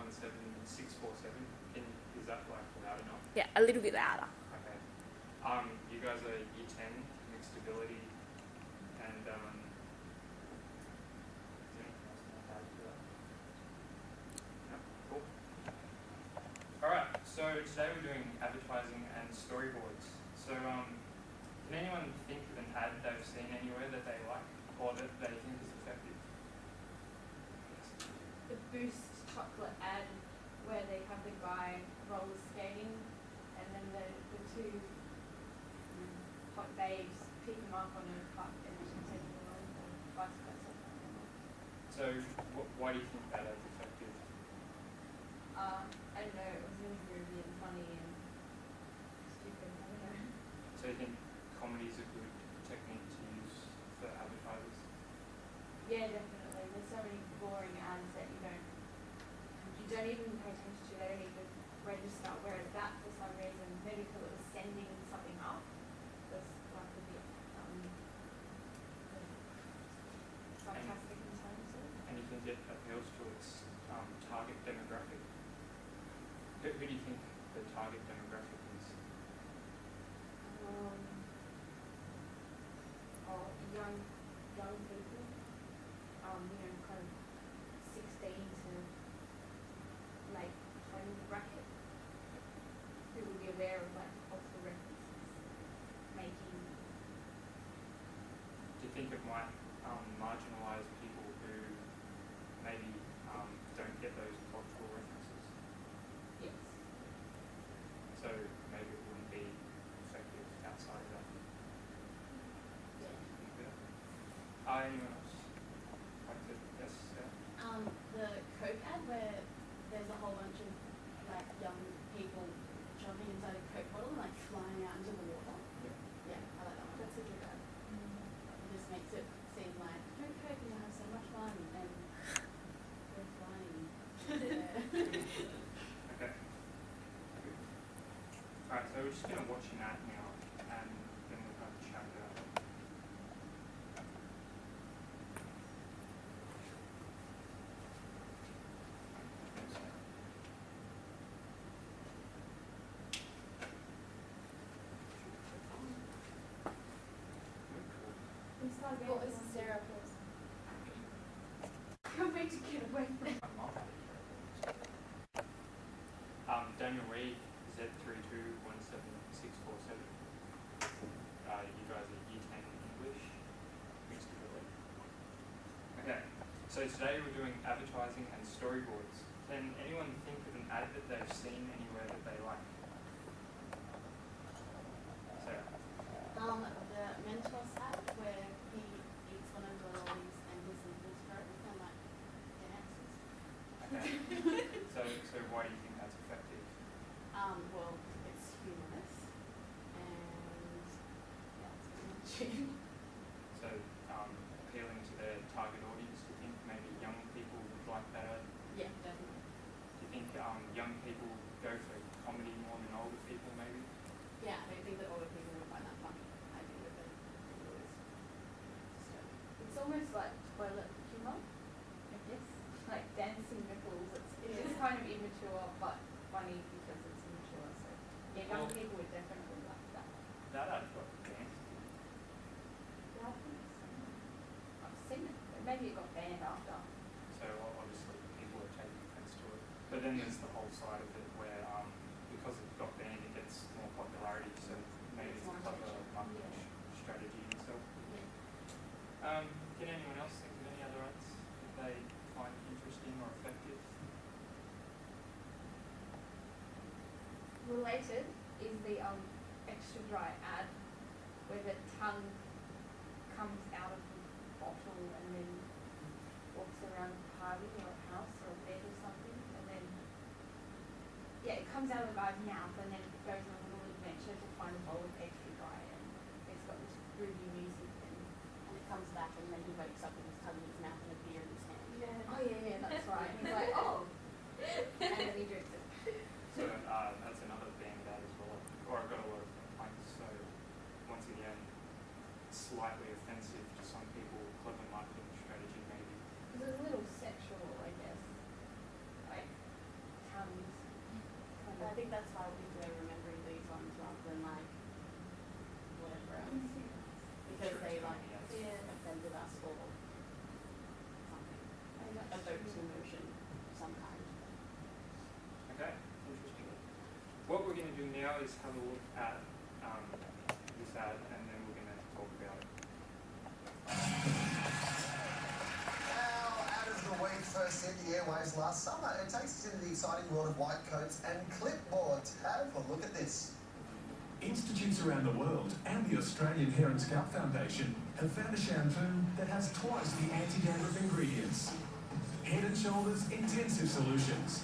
Is that like loud enough? Yeah, a little bit louder. Okay. You guys are Year 10, mixed ability, and is there anything else I want to add to that? No? Cool. Alright, so today we're doing advertising and storyboards. So can anyone think of an ad they've seen anywhere that they like or that they think is effective? The Boost chocolate ad where they have the guy roller skating and then the two hot babes pick him up on a truck and then take him away or vice versa. So why do you think that is effective? I don't know, it was really groovy and funny and stupid, I don't know. So you think comedy is a good technique to use for advertisers? Yeah, definitely. There's so many boring ads that you don't even pay attention to, they don't even register, whereas that for some reason, maybe because it was sending something up, was like a bit sarcastic in terms of. And you think it appeals to its target demographic? Who do you think the target demographic is? Young people, kind of 16 to late 20 bracket, who will be aware of like cultural references, making. Do you think it might marginalise people who maybe don't get those cultural references? Yes. So maybe it wouldn't be effective outside of that. Yeah. Anyone else? Like to, yes, yeah? The Coke ad where there's a whole bunch of like young people jumping inside a Coke bottle and like flying out into the water. Yeah, I like that one. That's a good ad. It just makes it seem like drink Coke and you have so much fun and we're flying. Okay. Alright, so we're just going to watch an ad now and then we'll have a chat about it. What was Sarah Paul's? Can't wait to get away from it. Daniel Reed, Z3217647. You guys are Year 10 English, mixed ability. Okay, so today we're doing advertising and storyboards. Can anyone think of an ad that they've seen anywhere that they like? Sarah? The Mentos app where he eats one of the lollies and his nipples grow and like dances. Okay. So why do you think that's effective? Well, it's humorous and yeah, it's pretty much it. So appealing to their target audience, do you think maybe young people would like that? Yeah, definitely. Do you think young people go for comedy more than older people maybe? Yeah, I think that older people would find that funny. I think that it was It's almost like toilet humor, I guess. Like dancing nipples. It's kind of immature but funny because it's immature. So yeah, young Well, people would definitely like that. That ad got banned. Yeah, I think so. I've seen it. Maybe it got banned after. So obviously people are taking offence to it. But then there's the whole side of it where because it got banned it gets more popularity, so maybe it's a clever marketing strategy in itself. Yeah. Can anyone else think of any other ads that they find interesting or effective? Related is the extra dry ad where the tongue comes out of the bottle and then walks around a party or a house or a bed or something, and then it comes out of the guy's mouth and then it goes on a little adventure to find a bowl of extra dry, and it's got this groovy music and And it comes back and then he wakes up with his tongue in his mouth and a beer in his hand. oh yeah, that's right. He's like, oh, and then he drinks it. So that's another banned ad as well. Or I've got a lot of complaints, so once again, slightly offensive to some people, clever marketing strategy maybe. Because it's a little sexual, I guess. Like, think that's why we're remembering these ones rather than like whatever else. Because they like offended us or something. Evoked an emotion of some kind. Okay, interesting. What we're going to do now is have a look at this ad, and then we're going to talk about it. Our ad of the week first hit the airwaves last summer. It takes us into the exciting world of white coats and clipboards. Have a look at this. Institutes around the world and the Australian Hair and Scalp Foundation have found a shampoo that has twice the anti-dandruff ingredients. Head and Shoulders Intensive Solutions.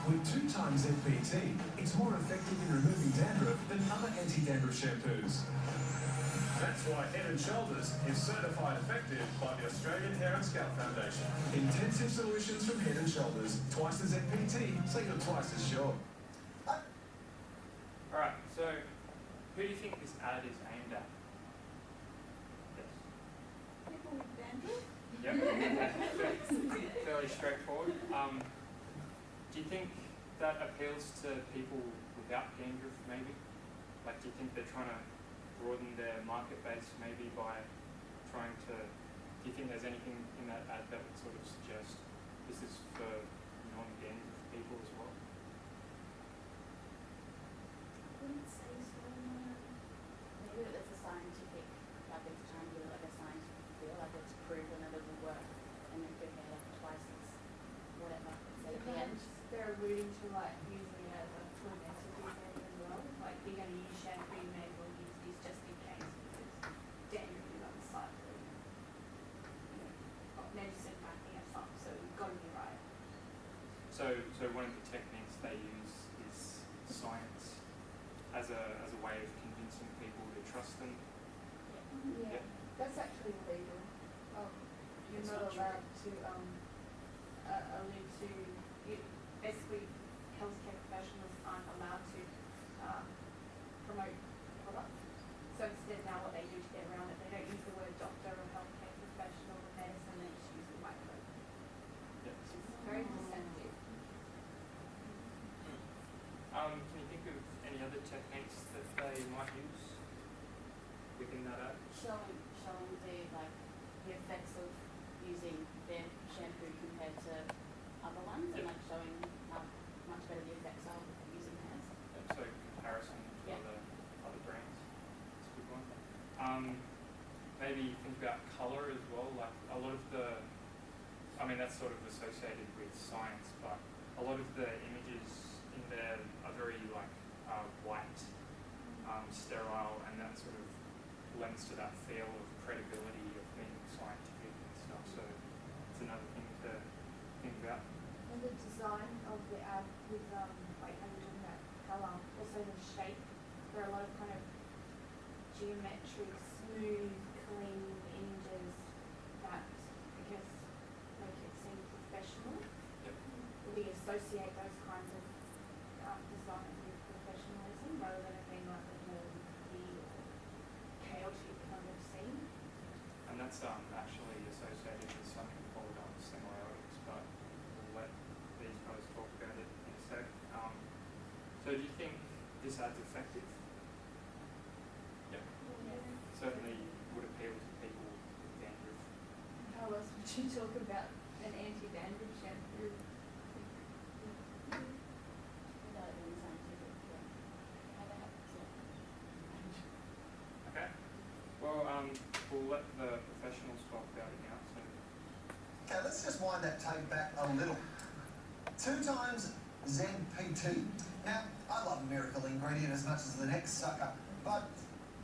With 2 times ZPT, it's more effective in removing dandruff than other anti-dandruff shampoos. That's why Head and Shoulders is certified effective by the Australian Hair and Scalp Foundation. Intensive solutions from Head and Shoulders, twice the ZPT, so you're twice as sure. Alright, so who do you think this ad is aimed at? Yes. People with dandruff? Yep. Fairly straightforward. Do you think that appeals to people without dandruff, maybe? Like, do you think they're trying to broaden their market base, maybe by trying to? Do you think there's anything in that ad that would sort of suggest this is for non-dandruff people as well? Wouldn't say so. Maybe it's a scientific, like it's trying to give it like a scientific feel, like it's proven that it will work, and then give it like twice as whatever. So at the end, They're alluding to like using it as a preventative measure as well. Like you're going to use shampoo, you may as well use this just in case because dandruff is unsightly. Got medicine backing us up, so we've got to be right. So one of the techniques they use is science as a way of convincing people to trust them. Yeah, Yep. that's actually illegal. You're It's not not allowed to allude to. Basically, healthcare professionals aren't allowed to promote products. So instead, now what they do to get around it, they don't use the word doctor or healthcare professional or medicine. They just use the micro. Yep. It's very deceptive. Can you think of any other techniques that they might use within that ad? showing the like the effects of using their shampoo compared to other ones, and Yep. like showing how much better the effects are of using theirs. So comparison to Yeah. other brands. That's a good one. Maybe think about colour as well. Like a lot of that's sort of associated with science, but a lot of the images in there are very like white, sterile, and that sort of lends to that feel of credibility of being scientific and stuff. So it's another thing to think about. And the design of the ad with like how you're talking about colour, also the shape. There are a lot of kind of geometric, smooth, clean images that I guess make it seem professional. Yep. We associate those kinds of design with professionalism rather than it being like a nerdy or chaotic kind of scene. And that's actually associated with something called semiotics, but we'll let these guys talk about it in a sec. So do you think this ad's effective? Yep. Certainly would appeal to people with dandruff. How else would you talk about an anti-dandruff shampoo? Without it being scientific, how they have Okay. Well, we'll let the professionals talk about it now. So. Okay, let's just wind that tape back a little. 2 times ZPT. Now, I love a miracle ingredient as much as the next sucker, but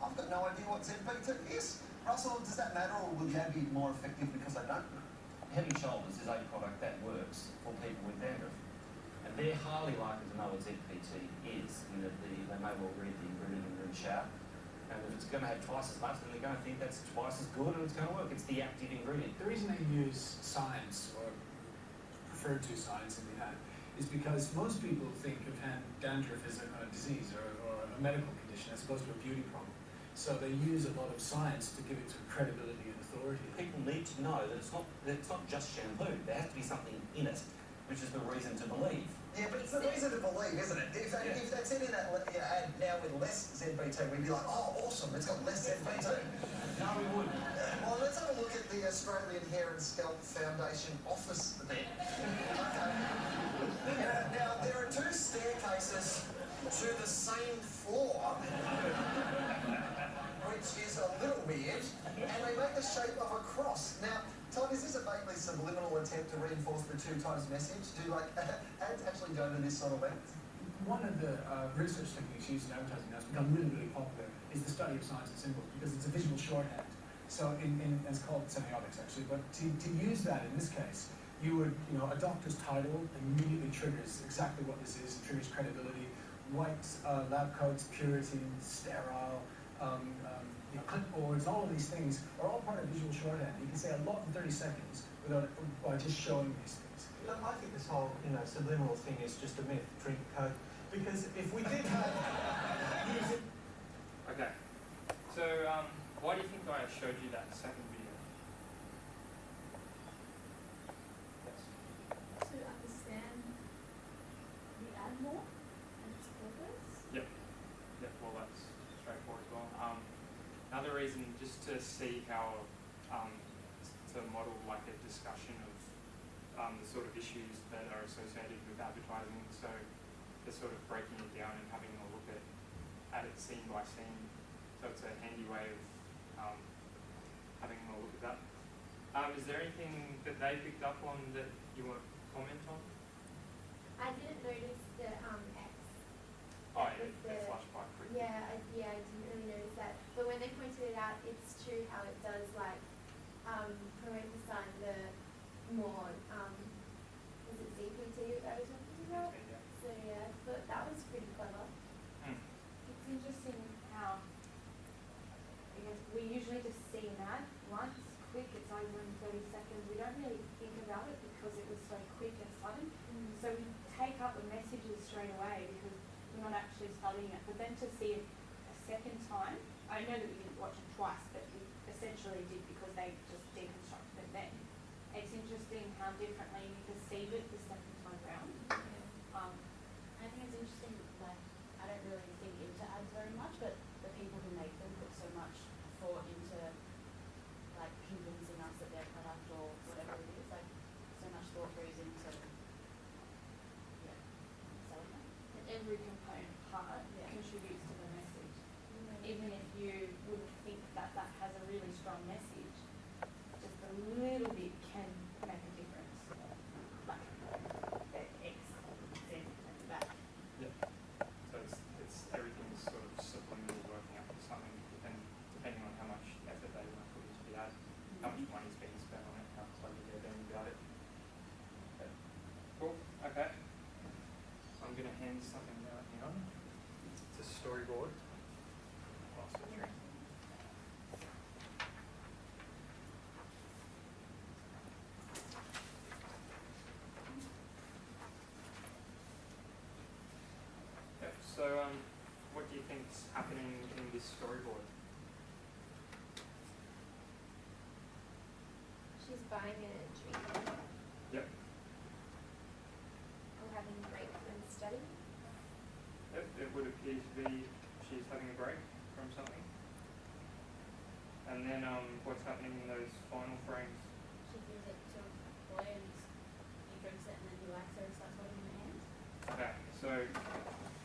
I've got no idea what ZPT is. Russell, does that matter, or will the ad be more effective because I don't know? Head and Shoulders is a product that works for people with dandruff. And they're highly likely to know what ZPT is, in that they may well read the ingredient and then shout. And if it's going to have twice as much, then they're going to think that's twice as good and it's going to work. It's the active ingredient. The reason they use science, or refer to science in the ad, is because most people think of dandruff as a disease or a medical condition as opposed to a beauty problem. So they use a lot of science to give it some credibility and authority. People need to know that it's not just shampoo. There has to be something in it. which is the reason to believe. Yeah, but it's the reason to believe, isn't it? If that's in that ad now with less ZBT, we'd be like, oh, awesome, it's got less ZBT. No, we wouldn't. Well, let's have a look at the Australian Hair and Scalp Foundation office then. Okay. Now, there are 2 staircases to the same floor, which is a little weird, and they make the shape of a cross. Now, Tom, is this a vaguely subliminal attempt to reinforce the 2 times message? Do ads actually go to this sort of length? One of the research techniques used in advertising now has become really, really popular is the study of signs and symbols because it's a visual shorthand. So it's called semiotics actually, but to use that in this case, you would, a doctor's title immediately triggers exactly what this is, it triggers credibility, white lab coats, purity, sterile, clipboards, all of these things are all part of visual shorthand. You can say a lot in 30 seconds without by just showing these things. I think this whole, subliminal thing is just a myth, drink Coke, because if we did have music... Okay. So, why do you think I showed you that second video? Yes. To understand the ad more and its purpose. Yep, well that's straightforward as well. Another reason, just to see how, to model like a discussion of the sort of issues that are associated with advertising. So they're sort of breaking it down and having a look at it scene by scene. So it's a handy way of having a look at that. Is there anything that they picked up on that you want to comment on? I didn't notice the X. Oh, That was it flashed by quick. Yeah, I didn't really notice that. But when they pointed it out, it's true how it does like promote the sign the more was it ZPT that I was talking about? Yeah. So yeah, but that was pretty clever. It's interesting how, because we usually just see an ad once, quick, it's over in 30 seconds. We don't really think about it because it was so quick and sudden. So we take up the messages straight away because we're not actually studying it. But then to see it a second time, I know that we didn't watch it twice, but we essentially did because they just deconstructed it then. It's interesting how differently you perceive it the second time round. I think it's interesting, like, I don't really think into ads very much, but the people who make them put so much thought into, like, convincing us that their product or whatever it is, like, so much thought goes into, selling it. And every component part contributes to the message. Even if you wouldn't think that that has a really strong message, just a little bit can make a difference. Like, X, Z at the back. Yeah. So it's everything's sort of subliminally working up to something, and depending on how much effort they want to put into the ad, how much money's being spent on it, how clever they're being about it. Okay. Cool. Okay. I'm going to hand something out here. It's a storyboard. Pass the drink. Yep. So, what do you think's happening in this storyboard? She's buying a drink Yep. or having a break from study. Yep. It would appear to be she's having a break from something. And then, what's happening in those final frames? She gives it to a boy and he drinks it and then he likes her and starts holding in her hand. Okay.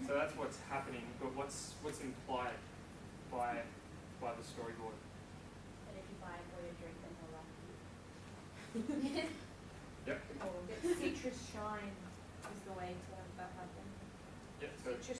So that's what's happening. But what's implied by the storyboard? But if you buy a boy a drink, then he'll like you. Yep. Citrus shine is the way to have that happen. Yep. So Citrus